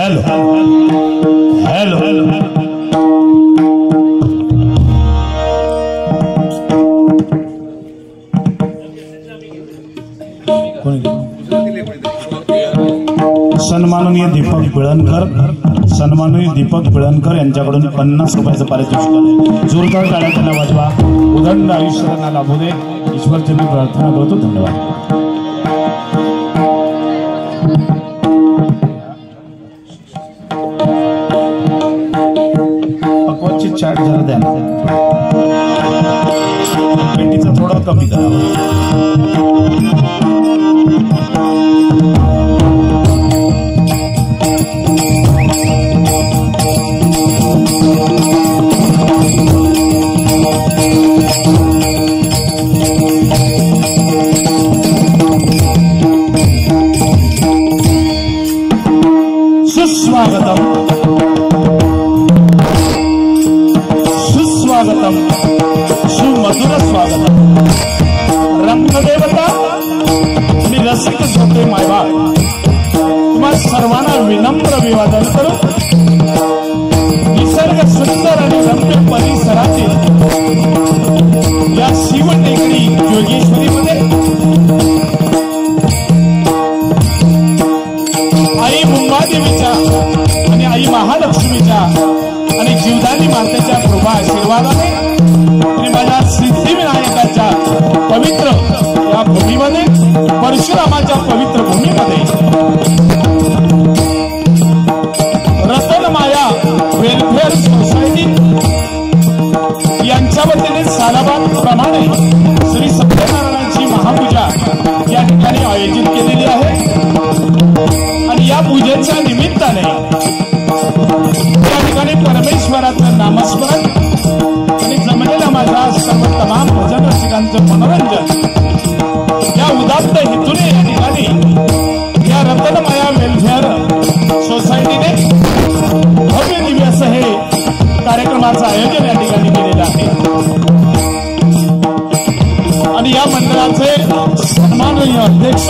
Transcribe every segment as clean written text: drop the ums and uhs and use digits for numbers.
Hello hello सन्माननीय दीपक बिळणकर यांच्याकडून 50 रुपयाचं पारितोषिक आलंय। जोरदार टाळ्या त्यांना वाजवा। उदंड आयुष्य त्यांना लाभू दे, ईश्वरचरणी प्रार्थना करतो। धन्यवाद। पक्वाची चाट जरा द्या, पेटीचा थोडा कमी करा। सुस्वागतम सुमधुर स्वागतम। रंगदेवता आणि रसिक झोपे मायबा तुम्हा सर्वांना विनम्र अभिवादन करू। निसर्ग सुंदर आणि रम्य परिसरातील या शिवटेकडी योगेश्वरीमध्ये आई मुंबादेवीच्या आणि आई महालक्ष्मीच्या आणि जीवदानी मातेच्या कृपा आशीर्वादाने आणि माझ्या सिद्धिविनायकाच्या पवित्र या भूमीमध्ये, परशुरामाच्या पवित्र भूमीमध्ये रतनमाया वेलफेअर सोसायटी यांच्या वतीने सालाबाद प्रमाणे श्री सत्यनारायणाची महापूजा या ठिकाणी आयोजित केलेली आहे। आणि या पूजेच्या निमित्ताने या ठिकाणी परमेश्वराचं नामस्मरण आणि जमलेल्या माझ्या सर्व तमाम भजन रसिकांचं मनोरंजन या उदात्त हेतूने या ठिकाणी या रतनमाया वेलफेअर सोसायटीने भव्य दिव्य असं हे कार्यक्रमाचं आयोजन या ठिकाणी केलेलं आहे। आणि या मंडळाचे सन्माननीय अध्यक्ष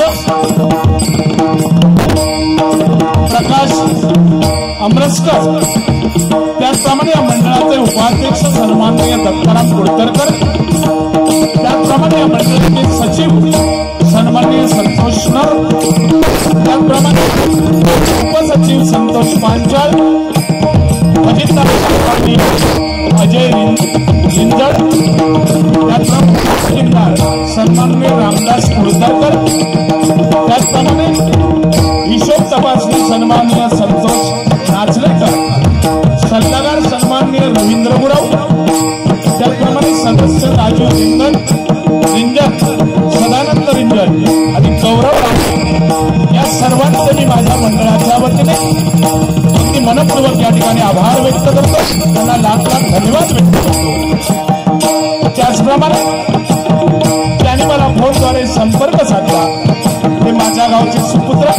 प्रकाश अमरसकर, त्याचप्रमाणे या मंडळाचे उपाध्यक्ष सन्माननीय दत्ताराम कुडतरकर, त्याचप्रमाणे या मंडळाचे सचिव सन्माननीय संतोष नर, त्याचप्रमाणे उपसचिव संतोष पांचाळ, अजितदार अजय रिंजड, त्याचप्रमाणे सन्माननीय रामदास कुडतरकर, त्याचप्रमाणे हिशोब तपासणी सन्माननीय संतोष नाचलेकर, सल्लागार सन्माननीय रवींद्र गुराव, त्याचप्रमाणे सदस्य राजू रिंजन, सदानंद रिंजन आणि गौरव राणे या सर्वांचे मी माझ्या मंडळाच्या वतीने अगदी मनपूर्वक या ठिकाणी आभार व्यक्त करतो, त्यांना लाख लाख धन्यवाद व्यक्त करतो। त्याचप्रमाणे त्यांनी मला फोनद्वारे संपर्क साधला ते माझ्या गावचे सुपुत्र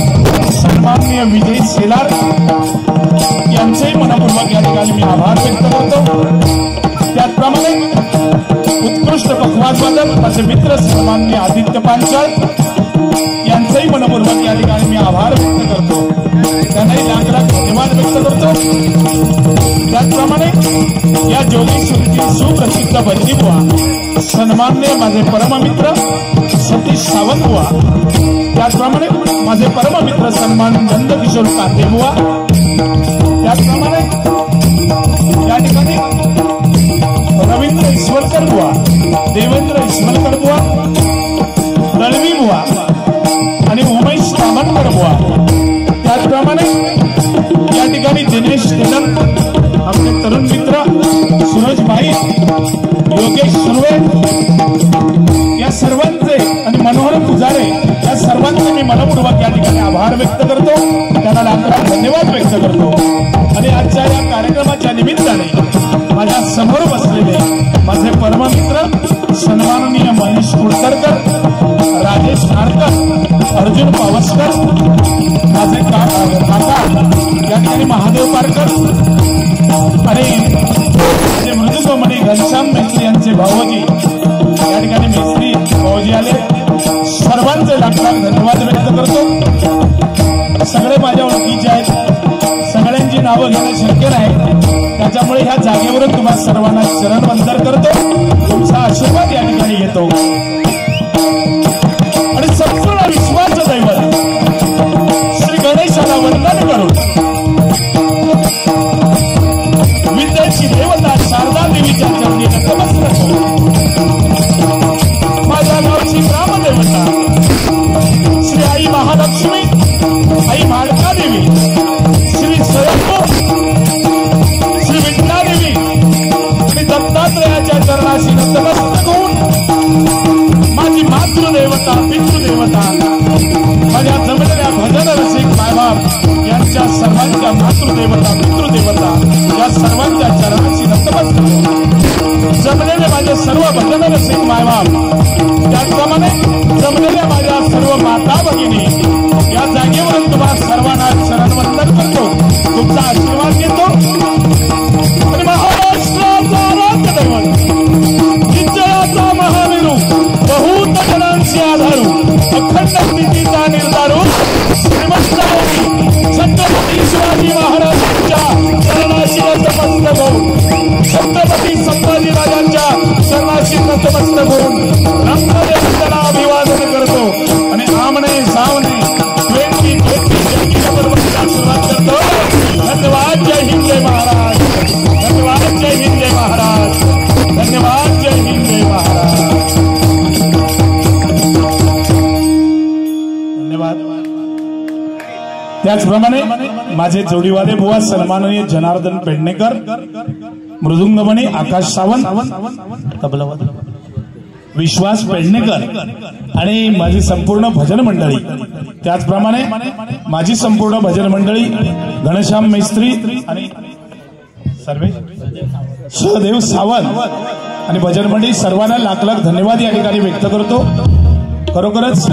सन्माननीय विजय सेलार यांचेही मनपूर्वक या ठिकाणी मी आभार व्यक्त करतो। त्याचप्रमाणे उत्कृष्ट पखवाजवादक माझे मित्र सन्माननीय आदित्य पांचाळ यांचेही मनपूर्वक या ठिकाणी मी आभार व्यक्त करतो, त्यांनाही लाख लाख धन्यवाद व्यक्त करतो। त्याचप्रमाणे या जोगेश्वरीची सुप्रसिद्ध बंदीबुवा सन्माननीय माझे परममित्र सतीश सावंतबुवा, त्याचप्रमाणे माझे परममित्र सन्मान नंदकिशोर कांदेबुवा, त्याचप्रमाणे या ठिकाणी रवींद्र ईश्वरकर बुवा, देवेंद्र ईश्वरकर बुवा, रणवी बुवा आणि उमेश तामणकर बुवा, त्याचप्रमाणे या ठिकाणी दिनेश तेलंग, आपले तरुण मित्र सूरज भाई, योगेश सुर्वे या सर्वांचे आणि मनोहर पुजारे या सर्वांचे मी मनपूर्वक या ठिकाणी आभार व्यक्त करतो, त्यांना लाख लाख धन्यवाद व्यक्त करतो। आणि आजच्या या कार्यक्रमाच्या निमित्ताने माझ्या समोर बसलेले माझे परममित्र सन्माननीय महेश कुडतरकर, राजेश नारकर, अर्जुन पावसकर, माझे काका या ठिकाणी महादेव पारकर आणि माझे मृदुकोमणी घनश्याम मेस्त्री यांचे भाऊजी या ठिकाणी मेस्त्री भाऊजी आले, सर्वांचे लाख लाख धन्यवाद व्यक्त करतो। सगळे माझ्या ओळखीचे आहेत, करून तुम्हा सर्वांना चरण वंदन करतो, तुमचा आशीर्वाद या ठिकाणी घेतो आणि संपूर्ण विश्वाचं दैवत श्री गणेशाला वंदन करून विद्येची देवता शारदा देवीच्या चरणी नतमस्तक होऊन माझ्या गावची ग्रामदेवता श्री आई महालक्ष्मी, आई भाडका देवी, श्री स्वयंभू, श्री विद्या देवी आणि दत्तात्रयाच्या चरणाशी नतमस्तक होऊन माझी मातृदेवता, पितृदेवता, माझ्या जमलेल्या भजन रसिक मायबाप यांच्या सर्वांच्या मातृदेवता, पितृदेवता या सर्वांच्या चरणाशी नतमस्तक होऊन जमलेले माझे सर्व भजन रसिक मायबाप, त्याचप्रमाणे जमलेल्या माझ्या सर्व माता भगिनी या जागेवरून तुम्हा सर्वांना चरणवंदन करतो, तुमचा आशीर्वाद घेतो आणि महाराष्ट्राचा राज्यदैवत विजयाचा महावीरू, बहुत जणांचे आधारू, अखंड स्थितीचा निर्धारू श्रीमंत छत्रपती शिवाजी महाराजांच्या चरणाशी नतमस्तक होऊन, छत्रपती संभाजी राजांच्या चरणाशी नतमस्तक होऊन रंगदेवताला अभिवादन करतो आणि आमने सामने 2020 बरोबरचा सुरुवात करतो. धन्यवाद. जय हिंद, जय महाराज. धन्यवाद. जय हिंद, जय महाराज. धन्यवाद. जय हिंद, जय महाराज. धन्यवाद. त्याचप्रमाणे माझे जोडीवाले बुवा सन्माननीय जनार्दन पेडणेकर, मृदुंगमणी आकाश सावंत, तबलावादक विश्वास पेडणेकर आणि माझी संपूर्ण भजन मंडळी, त्याचप्रमाणे माझी संपूर्ण भजन मंडळी घनश्याम मैत्री आणि सर्वे सहदेव सावंत आणि भजन मंडळी सर्वांना लाख लाख धन्यवाद या ठिकाणी व्यक्त करतो. खरोखरच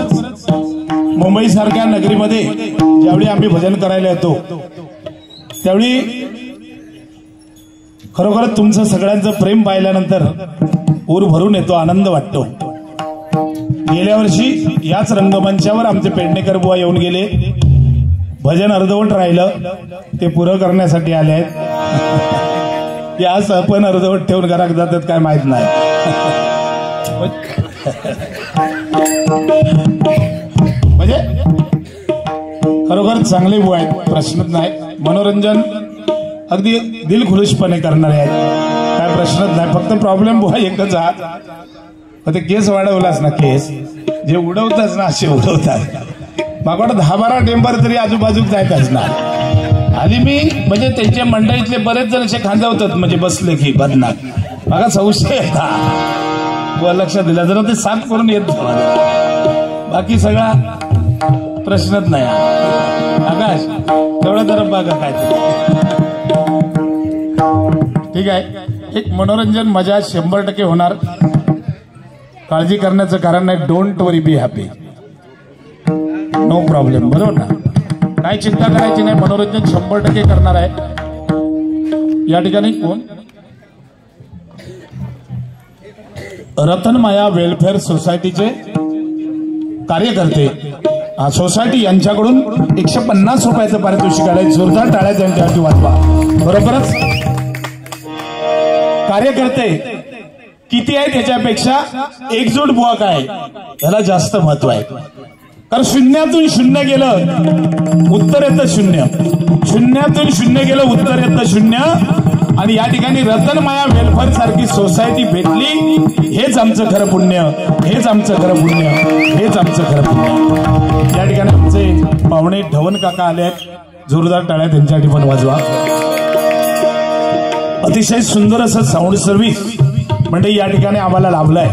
मुंबई सारख्या नगरीमध्ये ज्यावेळी आम्ही भजन करायला येतो त्यावेळी खरोखरच तुमचं सगळ्यांचं प्रेम पाहिल्यानंतर ऊर भरून येतो, आनंद वाटतो. गेल्या वर्षी याच रंगमंचावर आमचे पेडणेकर बुवा येऊन गेले, भजन अर्धवट राहिलं, ते पुरं करण्यासाठी आले आहेत. याच आपण अर्धवट ठेवून घरात जातात काय माहित नाही. म्हणजे खरोखर चांगले बुवा आहेत, प्रश्नच नाही. मनोरंजन अगदी दिलखुलासपणे करणारे आहेत, काय प्रश्नच नाही. फक्त प्रॉब्लेम बुवा एकच हा, ते केस वाढवलास ना, केस जे उडवताच ना असे उडवतात. मागवड 10-12 टेंबर तरी आजूबाजूक जायत असणार. आधी मी म्हणजे त्यांच्या मंडळीतले बरेच जण असे खांदावतात, म्हणजे बसले की बदनाक मागा संशय येता, लक्षात दिला जरा ते साफ करून येत, बाकी सगळा प्रश्नच नाही. आकाश तेवढं जरा बघा काय ठीक आहे. एक मनोरंजन मजा 100% होणार, काळजी करण्याचं कारण नाही. Don't worry, be happy, no problem. बरोबर ना, काय चिंता करायची नाही. मनोरंजन 100% करणार आहे. या ठिकाणी कोण रतनमाया वेलफेअर सोसायटीचे कार्यकर्ते, सोसायटी यांच्याकडून 150 रुपयाचं पारितोषिक आलंय. जोरदार टाळ्या त्यांच्यासाठी वाजवा. बरोबरच कार्यकर्ते किती आहे त्याच्यापेक्षा एकजूट बुवा काय याला जास्त महत्व आहे. कारण शून्यातून शून्य गेलं उत्तर येतं शून्य, शून्यातून शून्य गेलं उत्तर येतं शून्य. आणि या ठिकाणी रतनमाया वेलफेअर सारखी सोसायटी भेटली, हेच आमचं खरं पुण्य, हेच आमचं खरं पुण्य, हेच आमचं खरं पुण्य. या ठिकाणी आमचे पाहुणे ढवण काका आले आहेत, जोरदार टाळ्या त्यांच्यासाठी पण वाजवा. अतिशय सुंदर असं साऊंड सर्व्हिस म्हणजे या ठिकाणी आम्हाला लाभलंय.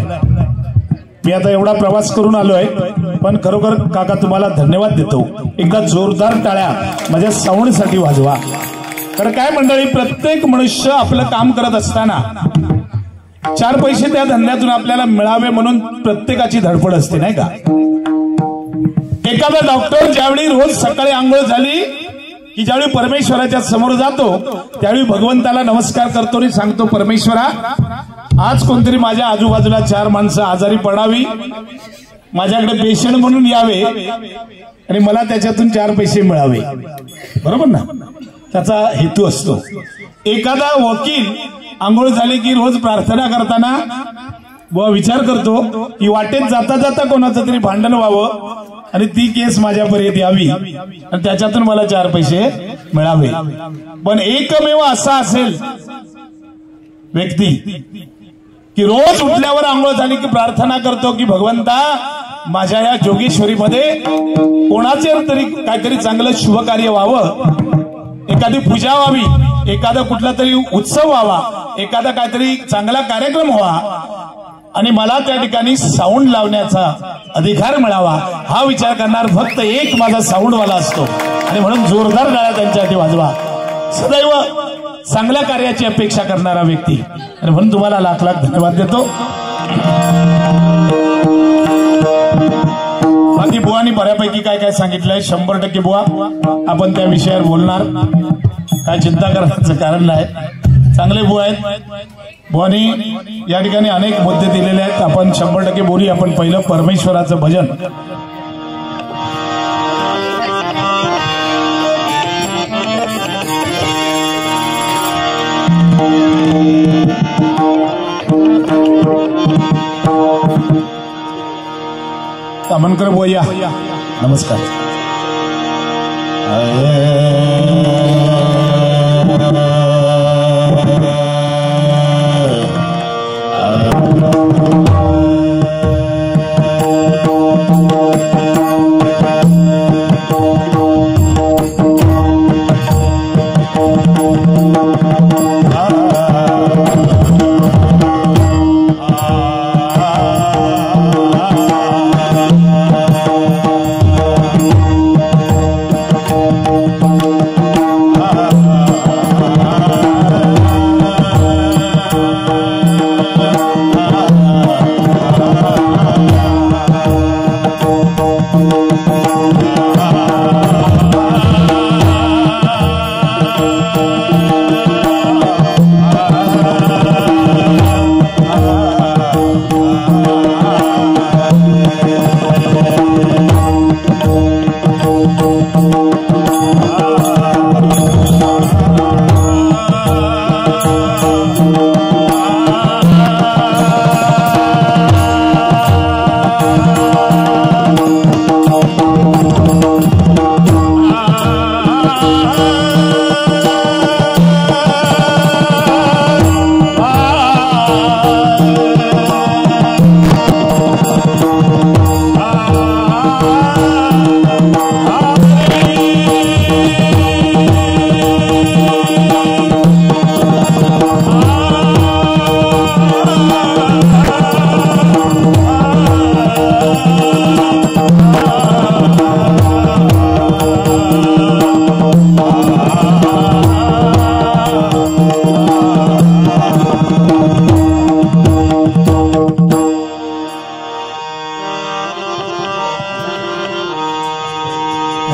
मी आता एवढा प्रवास करून आलोय, पण खरोखर काका तुम्हाला धन्यवाद देतो. एकदा जोरदार टाळ्या माझ्या साऊंडसाठी वाजवा. तर काय मंडळी, प्रत्येक मनुष्य आपलं काम करत असताना 4 पैसे त्या धंद्यातून आपल्याला मिळावे म्हणून प्रत्येकाची धडपड असते, नाही का. एखादा डॉक्टर ज्यावेळी रोज सकाळी आंघोळ झाली की ज्यावेळी परमेश्वराच्या समोर जातो त्यावेळी भगवंताला नमस्कार करतो आणि सांगतो, परमेश्वरा आज कोणतरी माझ्या आजूबाजूला 4 माणसं आजारी पडावी, माझ्याकडे पेशंट म्हणून यावे आणि मला त्याच्यातून 4 पैसे मिळावे. बरोबर ना, त्याचा हेतू असतो. एखादा वकील आंघोळ झाली की रोज प्रार्थना करताना बुवा विचार करतो की वाटेत जाता जाता कोणाचं तरी भांडण व्हावं आणि ती केस माझ्यापर्यंत यावी आणि त्याच्यातून मला 4 पैसे मिळावे. पण एकमेव असा असेल व्यक्ती की रोज उठल्यावर आंघोळ झाली की प्रार्थना करतो की भगवंता माझ्या या जोगेश्वरीमध्ये कोणाचे तरी काहीतरी चांगलं शुभ कार्य व्हावं, एखादी पूजा व्हावी, एखादा कुठला तरी उत्सव व्हावा, एखादा काहीतरी चांगला कार्यक्रम व्हावा आणि मला त्या ठिकाणी साऊंड लावण्याचा अधिकार मिळावा हा विचार करणार फक्त एक माझा साऊंडवाला असतो. आणि म्हणून जोरदार टाळ्या त्यांच्यासाठी वाजवा. सदैव चांगल्या कार्याची अपेक्षा करणारा व्यक्ती. आणि म्हणून तुम्हाला लाख लाख धन्यवाद देतो. बाकी बुवानी बऱ्यापैकी काय काय सांगितलंय 100% बुवा आपण त्या विषयावर बोलणार, काय चिंता करण्याचं कारण नाही. चांगले बुवा आहेत. बुवानी या ठिकाणी अनेक मुद्दे दिलेले आहेत. आपण 100% बोलूया. आपण पहिलं परमेश्वराचं भजन. तामनकर बोया नमस्कार.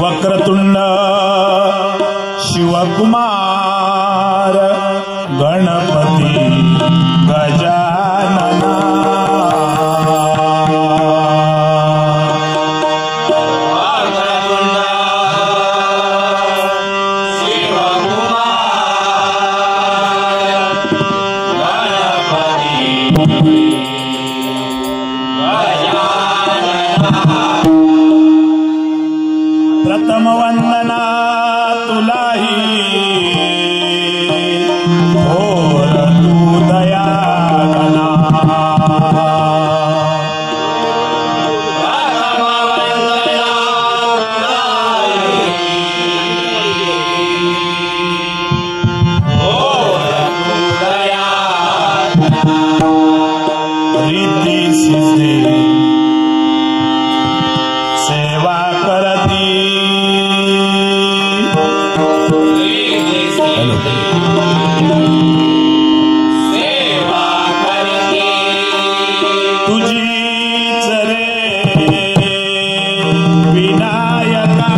वक्रतुंड शिवकुमार गणपती गजानना प्रथम वंदना तुलाही थोर तू दयागना रिद्धी सिद्धी सेवा करती तुझीच रे विनायका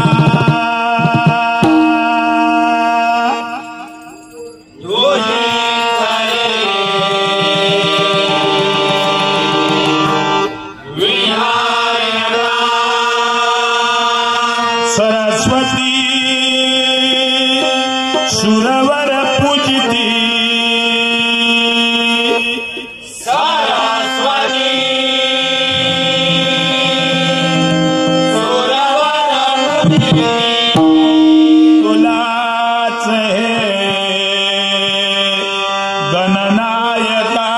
सरस्वती सुरवर पूजती तुलाच हे गणनायका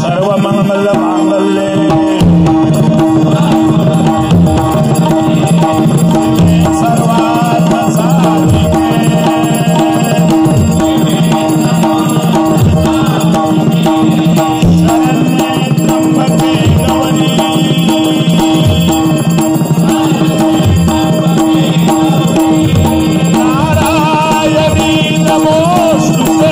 सर्वमंगल मांगल्ये सर्वार्थ साधिके शरण्ये त्र्यंबके गौरी नारायणी नमोस्तुते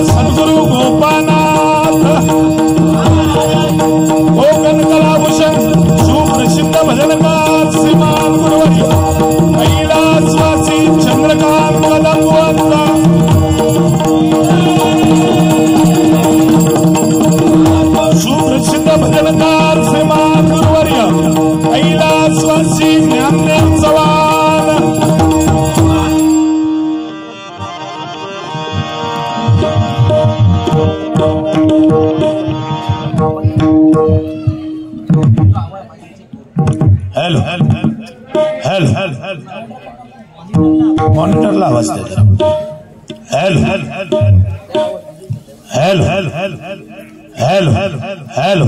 सद्गुरु गोपानाथ कोकण कलाभूषण सुप्रसिद्ध भजनकार श्रीमान गुरुवारी कैलासवासी चंद्रकांत कदमवंता सुप्रसिद्ध भजनकार श्रीमान गुरुवारी कैलासवासी ज्ञानदेव चव्हाण हेलो मॉनिटरला आवाज दे हेलो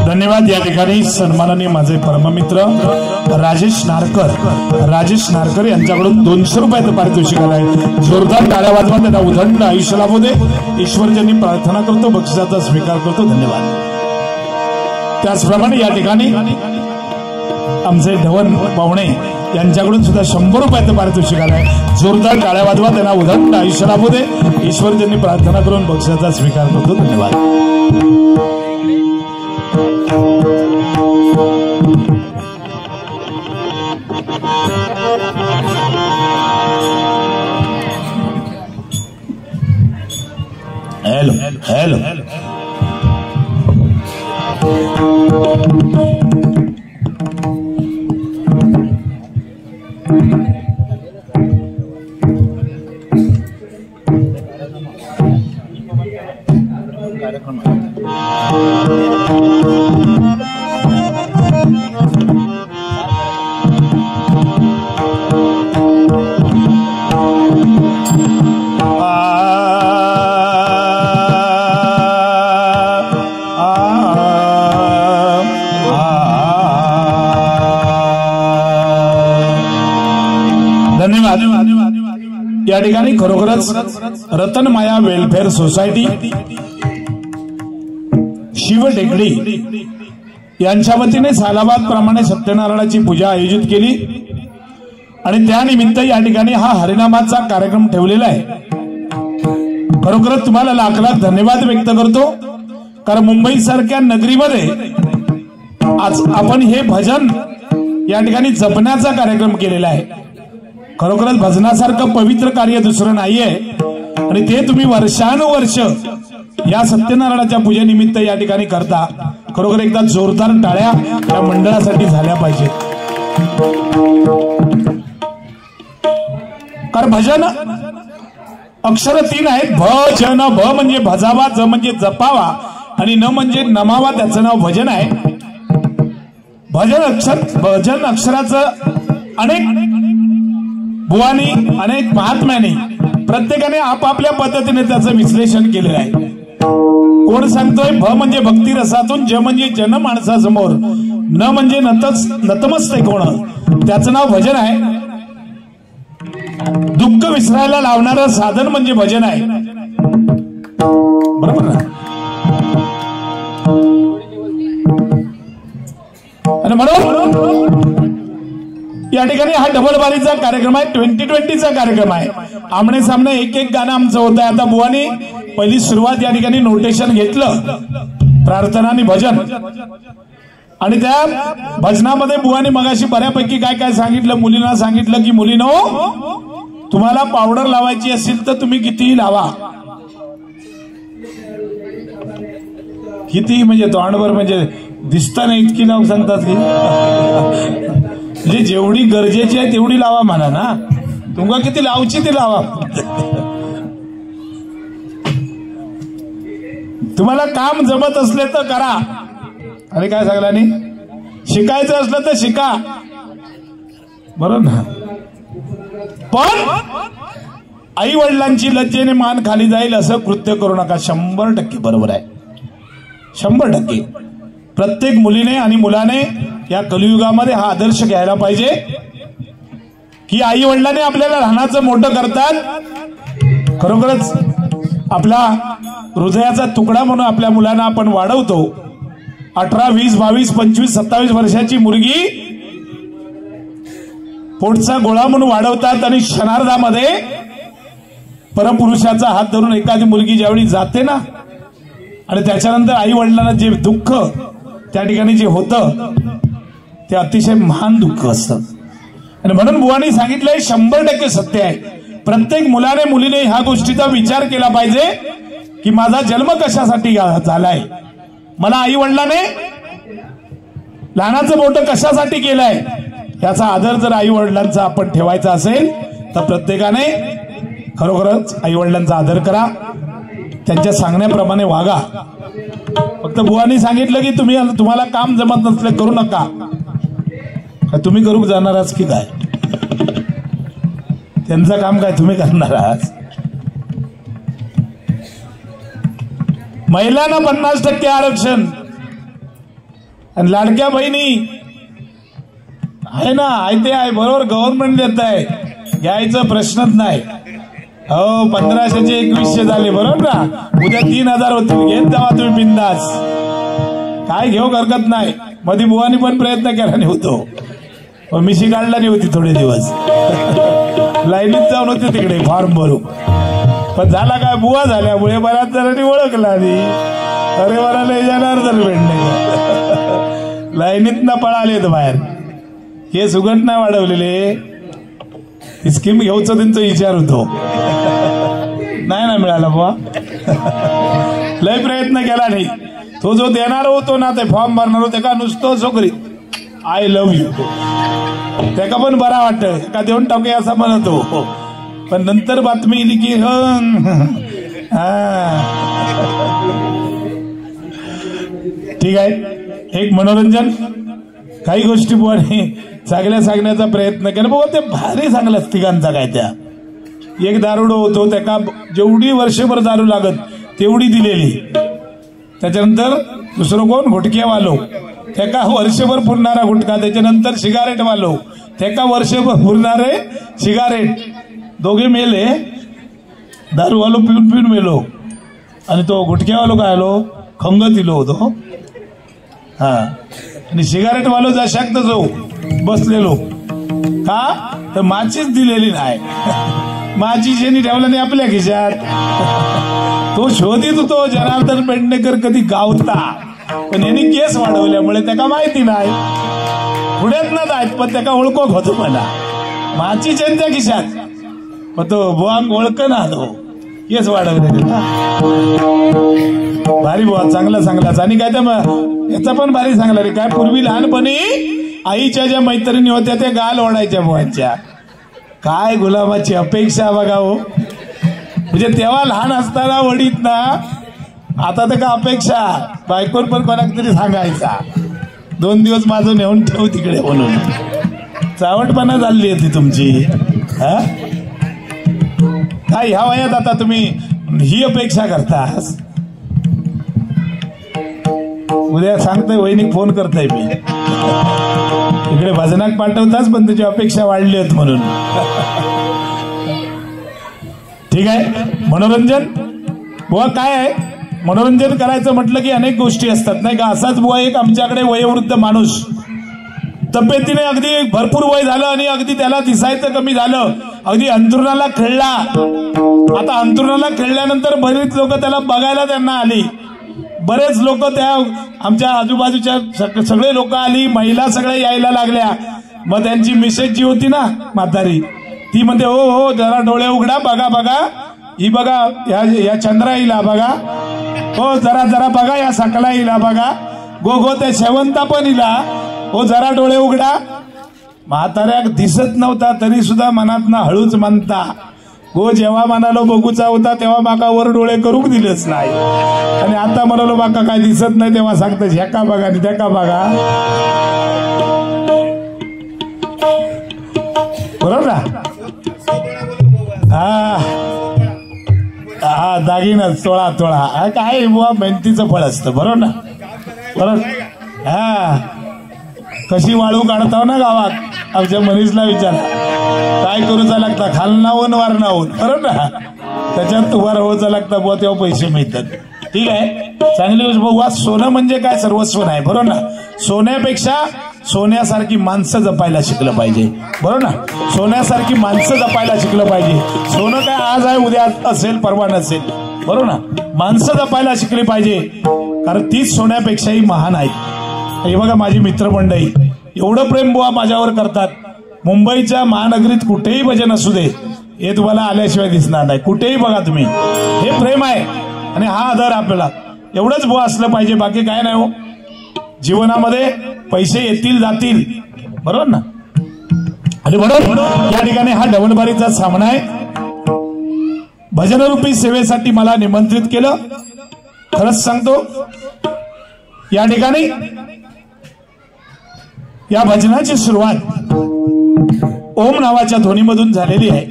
धन्यवाद। या ठिकाणी सन्माननीय माझे परममित्र राजेश नारकर यांच्याकडून 200 रुपयाचं पारितोषिक आलंय। जोरदार टाळ्या वाजवा, त्यांना उदंड आयुष्य लाभू दे ईश्वरजनी प्रार्थना करतो, बक्षिसाचा स्वीकार करतो। धन्यवाद। त्याचप्रमाणे या ठिकाणी आमचे धवन पाहुणे यांच्याकडून सुद्धा 100 रुपयाचं पारितोषिक आलंय। जोरदार टाळ्या वाजवा, त्यांना उदंड आयुष्य लाभू दे ईश्वरजनी प्रार्थना करून बक्षिसाचा स्वीकार करतो। धन्यवाद। हेलो या ठिकाणी खरोखरच रतनमाया वेलफेअर सोसायटी शिव टेकडी यांच्या वतीने सालाबाद प्रमाणे सत्यनारायणाची पूजा आयोजित केली आणि त्यानिमित्त या ठिकाणी हा हरिनामाचा कार्यक्रम ठेवलेला आहे। खरोखरच तुम्हाला लाख लाख धन्यवाद व्यक्त करतो, कारण मुंबई सारख्या नगरीमध्ये आज आपण हे भजन या ठिकाणी जपण्याचा कार्यक्रम केलेला आहे। खरोखरच भजनासारखं पवित्र कार्य दुसरं नाहीये आणि ते तुम्ही वर्षानुवर्ष या सत्यनारायणाच्या पूजेनिमित्त या ठिकाणी करता। खरोखर एकदा जोरदार टाळ्या या मंडळासाठी झाल्या पाहिजेत, कारण भजन अक्षर 3 आहेत। भजन, भ म्हणजे भजावा, ज म्हणजे जपावा आणि न म्हणजे नमावा, त्याचं नाव भजन आहे। भजन अक्षराचं अनेक बुवानी, अनेक महात्म्याने प्रत्येकाने आपापल्या पद्धतीने त्याचं विश्लेषण केलेलं आहे। कोण सांगतोय भ म्हणजे भक्ती रसातून, ज म्हणजे जन माणसासमोर, न म्हणजे नतमस्तक होणं, त्याचं नाव भजन आहे। दुःख विसरायला लावणारं साधन म्हणजे भजन आहे, बरोबर ना? आणि म्हणून या ठिकाणी हा डबल बारीचा कार्यक्रम आहे, 2020चा कार्यक्रम आहे। आमने सामने एक एक गाणं आमचं होत आहे। आता बुवानी पहिली सुरुवात या ठिकाणी नोटेशन घेतलं, प्रार्थना आणि भजन, आणि त्या भजनामध्ये बुवानी मगाशी बऱ्यापैकी काय काय सांगितलं। मुलींना सांगितलं की मुलीनो, तुम्हाला पावडर लावायची असेल तर तुम्ही कितीही लावा, किती म्हणजे तोंडभर, म्हणजे दिसतं नाही इतकी लावून सांगतात की, म्हणजे जेवढी गरजेची आहे तेवढी लावा म्हणा ना, तुम्हाला किती लावची ती लावा। तुम्हाला काम जमत असले तर करा, अरे काय सांगला नाही, शिकायचं असलं तर शिका, बरोबर ना? पण आई वडिलांची लज्जेने मान खाली जाईल असं कृत्य करू नका। 100% बरोबर आहे, 100%। प्रत्येक मुलीने आणि मुलाने या कलियुगामध्ये हा आदर्श घ्यायला पाहिजे की आई वडिलांनी आपल्याला लहानाचं मोठं करतात। खरोखरच आपला हृदयाचा तुकडा म्हणून आपल्या मुलांना आपण वाढवतो। 18, 20, 22, 25, 27 वर्षाची मुलगी पोटचा गोळा म्हणून वाढवतात आणि क्षणार्धामध्ये परपुरुषाचा हात धरून एखादी मुलगी ज्यावेळी जाते ना, आणि त्याच्यानंतर आई वडिलांना जे दुःख त्या ठिकाणी जे होतं ते अतिशय महान दुःख असतं। आणि म्हणून बुवानी सांगितलंय 100% सत्य आहे। प्रत्येक मुलाने मुलीने ह्या गोष्टीचा विचार केला पाहिजे की माझा जन्म कशासाठी झालाय, मला आई वडिलाने लहानाचं मोठं कशासाठी केलंय, याचा आदर जर आई वडिलांचा आपण ठेवायचा असेल तर प्रत्येकाने खरोखरच आई वडिलांचा आदर करा, त्यांच्या सांगण्याप्रमाणे वागा। फक्त बुवानी सांगितलं की तुम्हाला काम जमत नसले करू नका, तुम्ही करू जाणारच की काय? त्यांचं काम काय तुम्ही करणार आहात? महिलांना 50% आरक्षण आणि लाडक्या बहिणी आहे ना, आहे ते आहे, बरोबर, गव्हर्नमेंट देत आहे, घ्यायचा प्रश्नच नाही। हो, 1500चे 2100 झाले, बरोबर ना? उद्या 3000 होतील, घेत जावा तुम्ही बिंदास, काय घेऊ हरकत नाही। मध्ये बुवानी पण प्रयत्न केला नाही होतो, पण मिशी काढला नाही होती थोडे दिवस, लाईनीत जाऊन होते तिकडे फॉर्म भरू, पण झाला काय, बुवा झाल्यामुळे बऱ्याच जणांनी ओळखला नाही, अरे मला लय जाणार तर भेटणे, लाईनीत ना पळाले बाहेर। हे सुगंध नाही वाढवलेले, स्कीम घेऊचा त्यांचा विचार होतो, नाही ना मिळाला बुवा, लय प्रयत्न केला नाही। तो जो देणार होतो ना, ते फॉर्म भरणार होते का, नुसतं छोकरी आय लव्ह यू, त्याका पण बरा वाटत का देऊन टाके असं म्हणतो, पण नंतर बातमी आली की ठीक आहे, एक मनोरंजन काही गोष्टी बुवाने चांगल्या सांगण्याचा प्रयत्न केला. बाबा ते भारी सांगलाच तिघांचा काय. त्या एक दारुडो होतो, त्याका जेवढी वर्षभर दारू लागत तेवढी दिलेली. त्याच्यानंतर दुसरं कोण, घुटक्यावालो, त्याका वर्षभर पुरणारा गुटखा. त्याच्यानंतर सिगारेट वालो, त्याका वर्षभर पुरणारे सिगारेट. दोघे मेले, दारूवालो पिऊन पिऊन मेलो आणि तो गुटख्यावालो काय आलो, खंग दिलो होतो. हा, आणि सिगारेट वालो जशाक जो बसलेलो का तर माचीच दिलेली नाही. माची शेनी ठेवला नाही आपल्या खिशात. तो शोधित होतो जनार्दन पेडणेकर कधी गावता, पण यांनी केस वाढवल्यामुळे त्याला माहिती नाही. पुढ्यात ना जायत पण त्याला ओळखत होतो. मला माची त्यांच्या खिशात तो बुवांग ओळख ना, तो केस वाढवले ना. भारी बुवा, चांगला सांगलाच. आणि काय त्या याचा पण भारी सांगला रे. काय पूर्वी लहानपणी आईच्या ज्या मैत्रिणी होत्या त्या गाल ओढायच्या बुवांच्या. काय गुलाबाची अपेक्षा बघा हो. म्हणजे तेव्हा लहान असताना वडीत ना, आता तर का अपेक्षा बायकोर पण कोणाक तरी सांगायचा, 2 दिवस माझं नेऊन ठेव तिकडे म्हणून. चावटपणा झाली होती तुमची. हा काय ह्या वयात आता तुम्ही ही अपेक्षा करतास. उद्या सांगतोय वहिनी फोन करताय मी इकडे भजनाक पाठवताच, पण त्याची अपेक्षा वाढली होत म्हणून. ठीक आहे, मनोरंजन बुवा काय आहे. मनोरंजन करायचं म्हटलं की अनेक गोष्टी असतात नाही का. असाच बुवा एक आमच्याकडे वयोवृद्ध माणूस, तब्येतीने अगदी भरपूर वय झालं आणि अगदी त्याला दिसायचं कमी झालं, अगदी अंथरुणाला खेळला. आता अंथरुणाला खेळल्यानंतर बरेच लोक त्याला बघायला त्यांना आली. बरेच लोक त्या आमच्या आजूबाजूच्या सगळे लोक आली, महिला सगळ्या यायला लागल्या. मग त्यांची मिसेस जी होती ना म्हातारी, ती म्हणते हो हो जरा डोळे उघडा, बघा बघा ही बघा या चंद्राईला बघा, हो जरा जरा बघा या सकलाईला बघा, गो गो त्या शेवंता पण हिला, हो जरा डोळे उघडा. म्हाताऱ्याक दिसत नव्हता तरी सुद्धा मनातनं हळूच म्हणता, हो जेव्हा म्हणालो बघूचा होता तेव्हा बाका वर डोळे करूक दिलेच नाही, आणि आता म्हणालो बाका काय दिसत नाही तेव्हा सांगतो ह्याका बघा आणि त्याका बघा. बरोबर ना. हा दागिनच तोळा तोळा काय बुवा मेहनतीचं फळ असतं. बरोबर ना. बरोबर. हा कशी वाळू काढताव ना गावात आमच्या मनीषला विचार, काय करूचा लागता, खाल नावून वार नावून. बरोबर ना. त्याच्यात वार होचा लागता बुवा तेव्हा पैसे मिळतात. ठीक आहे, चांगली गोष्ट. बुवा सोनं म्हणजे काय सर्वस्व नाही. बरोबर ना. सोन्यापेक्षा सोन्यासारखी माणसं जपायला शिकलं पाहिजे. बरोबर ना. सोन्यासारखी माणसं जपायला शिकलं पाहिजे. सोनं काय आज आहे उद्या असेल परवा नसेल. बरोबर ना. माणसं जपायला शिकली पाहिजे, कारण तीच सोन्यापेक्षाही महान आहेत. हे बघा माझी मित्रमंडळी एवढं प्रेम बुवा माझ्यावर करतात. मुंबईच्या महानगरीत कुठेही भजन असू दे, हे तुम्हाला आल्याशिवाय दिसणार नाही. कुठेही बघा तुम्ही, हे प्रेम आहे आणि हा आदर आपल्याला एवढंच बुवा असलं पाहिजे, बाकी काय नाही हो. जीवनामध्ये पैसे येतील जातील. बरोबर ना. आणि म्हणून या ठिकाणी हा डबलबारीचा सामना आहे. भजनरूपी सेवेसाठी मला निमंत्रित केलं. खरंच सांगतो या ठिकाणी या भजनाची सुरुवात ओम नावाच्या ध्वनीमधून झालेली आहे.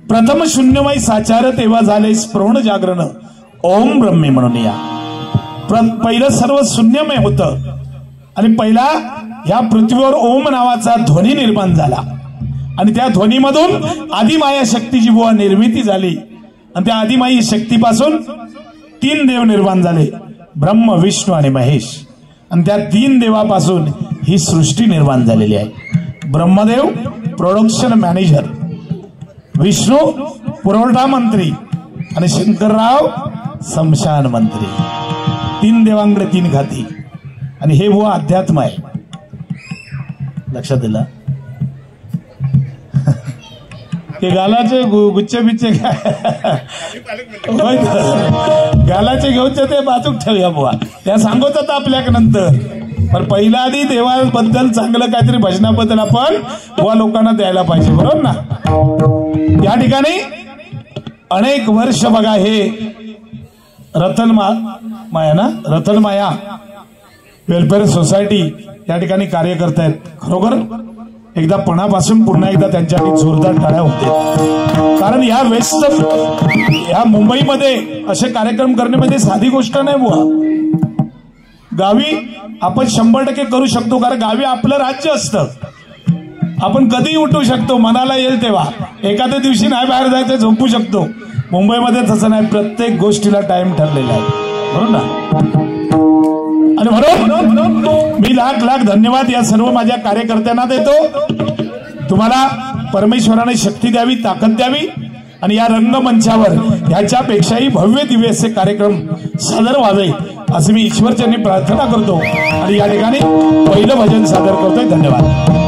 प्रथम शून्यमय साचार तेव्हा झाले स्प्रवण जागरण ओम ब्रह्मे म्हणून. या पहिलं सर्व शून्यमय होतं आणि पहिला या पृथ्वीवर ओम नावाचा ध्वनी निर्माण झाला आणि त्या ध्वनीमधून आदिमाया शक्तीची बुवा निर्मिती झाली आणि त्या आदिमाई शक्तीपासून 3 देव निर्माण झाले, ब्रह्म विष्णू आणि महेश. आणि त्या 3 देवापासून ही सृष्टी निर्माण झालेली आहे. ब्रह्मदेव प्रोडक्शन मॅनेजर, विष्णू पुरवठा मंत्री आणि शंकरराव स्मशान मंत्री. 3 देवांकडे 3 खाती. आणि हे बुवा अध्यात्म आहे. लक्षात दिला. हे गालाचे गुच्चे बिच्चे गालाचे घेऊन ते बाजूक ठेवूया बुवा, त्या सांगत आपल्याक नंतर. पण पहिला आधी देवाबद्दल चांगलं काहीतरी भजनाबद्दल आपण बुवा लोकांना द्यायला पाहिजे. बरोबर ना. या ठिकाणी अनेक वर्ष बघा हे रतन माया ना, रतन माया वेलफेअर सोसायटी या ठिकाणी कार्य करतायत. खरोखर एकदा पणापासून पुन्हा एकदा त्यांच्यासाठी जोरदार टाळ्या होते. कारण या मुंबईमध्ये असे कार्यक्रम करणे म्हणजे साधी गोष्ट नाही बुवा. गावी आपण 100% करू शकतो, कारण गावी आपलं राज्य असतं. आपण कधीही उठू शकतो, मनाला येईल तेव्हा. एखाद्या दिवशी नाही बाहेर जायचं, झोपू शकतो. मुंबईमध्ये तसं नाही, प्रत्येक गोष्टीला टाइम ठरलेला आहे, बरोबर ना. आणि म्हणून मी लाख धन्यवाद या सर्व माझ्या कार्यकर्त्यांना देतो. तुम्हाला परमेश्वराने शक्ती द्यावी, ताकद द्यावी आणि या रंगमंचावर ह्याच्यापेक्षाही भव्य दिव्य असे कार्यक्रम सादर व्हावे असे मी ईश्वरचरणी प्रार्थना करतो आणि या ठिकाणी पहिलं भजन सादर करतोय. धन्यवाद.